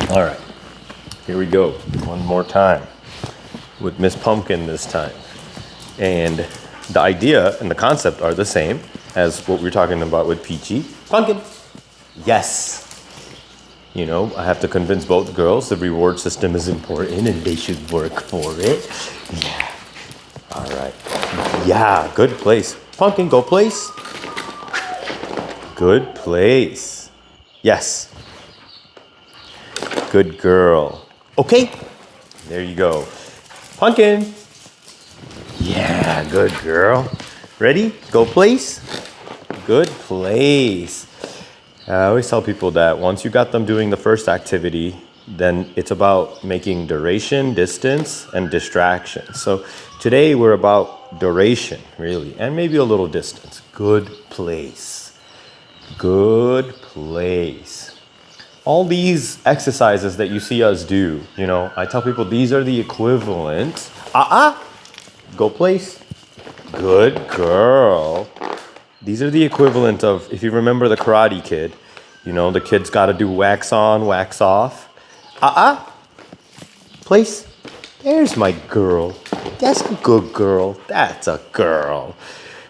All right, here we go. One more time with Miss Pumpkin this time. And the idea and the concept are the same as what we were talking about with Peachy. Pumpkin. Yes. You know, I have to convince both girls the reward system is important and they should work for it. Yeah. All right. Yeah, good place. Pumpkin, go place. Good place. Yes. Good girl. Okay. There you go. Pumpkin. Yeah, good girl. Ready? Go place. Good place. I always tell people that once you got them doing the first activity, then it's about making duration, distance, and distraction. So today we're about duration, really, and maybe a little distance. Good place. Good place. All these exercises that you see us do, you know, I tell people these are the equivalent. Go place. Good girl. These are the equivalent of, if you remember the Karate Kid, you know, the kid's got to do wax on, wax off. Place. There's my girl. That's a good girl. That's a girl.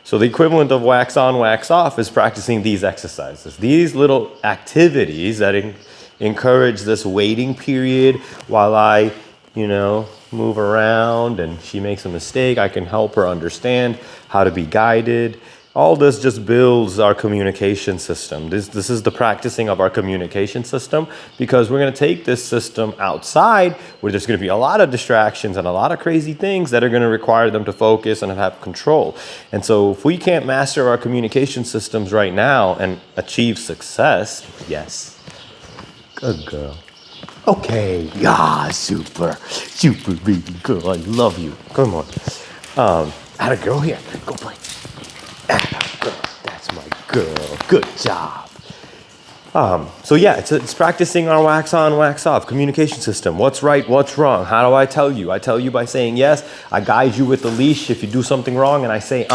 So the equivalent of wax on, wax off is practicing these exercises. These little activities that encourage this waiting period while I, you know, move around and she makes a mistake. I can help her understand how to be guided. All this just builds our communication system. This is the practicing of our communication system, because we're going to take this system outside where there's going to be a lot of distractions and a lot of crazy things that are going to require them to focus and have control. And so if we can't master our communication systems right now and achieve success, yes, good girl. Okay, yeah, super baby girl, I love you. Come on. Had a girl here, go play. Girl, that's my girl. Good job. So yeah, it's practicing our wax on, wax off communication system. What's right, what's wrong? How do I tell you? I tell you by saying yes. I guide you with the leash if you do something wrong, and I say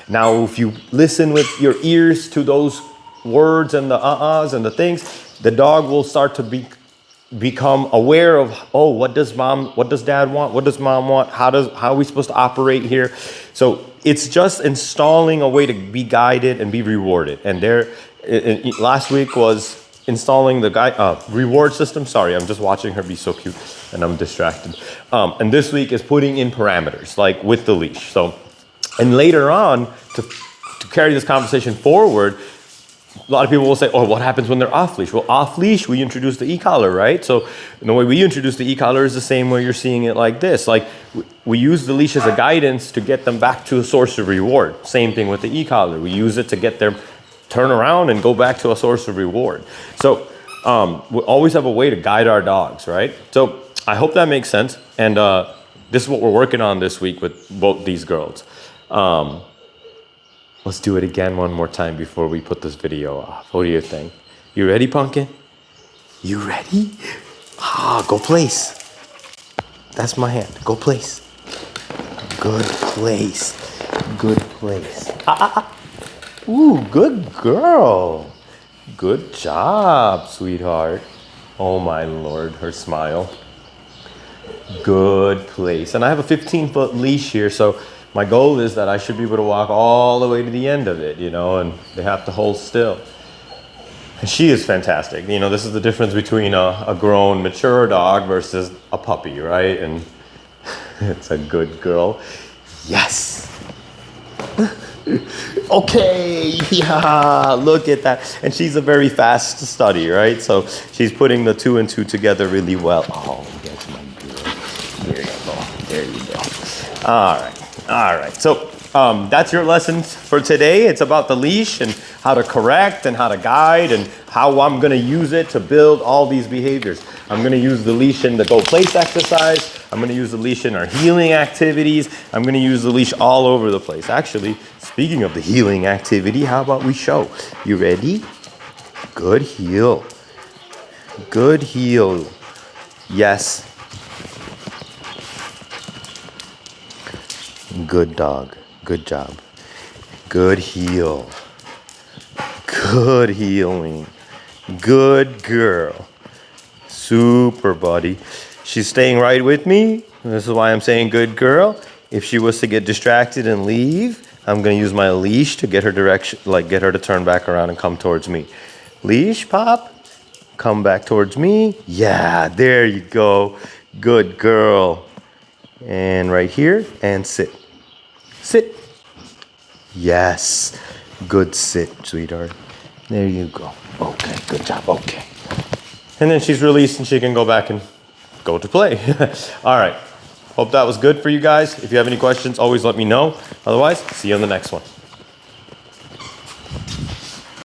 Now, if you listen with your ears to those words and the and the things, the dog will start to become aware of, oh, what does dad want? What does mom want? How are we supposed to operate here? So it's just installing a way to be guided and be rewarded. And last week was installing the reward system. Sorry, I'm just watching her be so cute and I'm distracted. And this week is putting in parameters, like with the leash. So, and later on, to carry this conversation forward, a lot of people will say, oh, what happens when they're off leash? Well, off leash, we introduce the e-collar, right? So the way we introduce the e-collar is the same way you're seeing it like this. Like we use the leash as a guidance to get them back to a source of reward. Same thing with the e-collar. We use it to get them turn around and go back to a source of reward. So we always have a way to guide our dogs, right? So I hope that makes sense. And this is what we're working on this week with both these girls. Let's do it again one more time before we put this video off. What do you think? You ready, Pumpkin? You ready? Go place. That's my hand. Go place. Good place. Good place. Ooh, good girl. Good job, sweetheart. Oh my Lord, her smile. Good place. And I have a 15-foot leash here, so my goal is that I should be able to walk all the way to the end of it, you know, and they have to hold still. And she is fantastic. You know, this is the difference between a grown, mature dog versus a puppy, right? And it's a good girl. Yes. Okay, yeah, look at that. And she's a very fast study, right? So she's putting the 2 and 2 together really well. Oh, that's my girl. There you go. There you go. All right. So that's your lessons for today. It's about the leash and how to correct and how to guide and how I'm going to use it to build all these behaviors. I'm going to use the leash in the go place exercise. I'm going to use the leash in our healing activities. I'm going to use the leash all over the place. Actually, speaking of the healing activity, how about we show? You ready? Good heel. Good heel. Yes. Good dog. Good job. Good heel. Good healing. Good girl. Super, buddy. She's staying right with me. This is why I'm saying good girl. If she was to get distracted and leave, I'm gonna use my leash to get her direction, like get her to turn back around and come towards me. Leash, Pop. Come back towards me. Yeah, there you go. Good girl. And right here, and sit. Sit. Yes. Good sit, sweetheart. There you go. Okay, good job. Okay. And then she's released and she can go back and go to play. All right. Hope that was good for you guys. If you have any questions, always let me know. Otherwise, see you on the next one.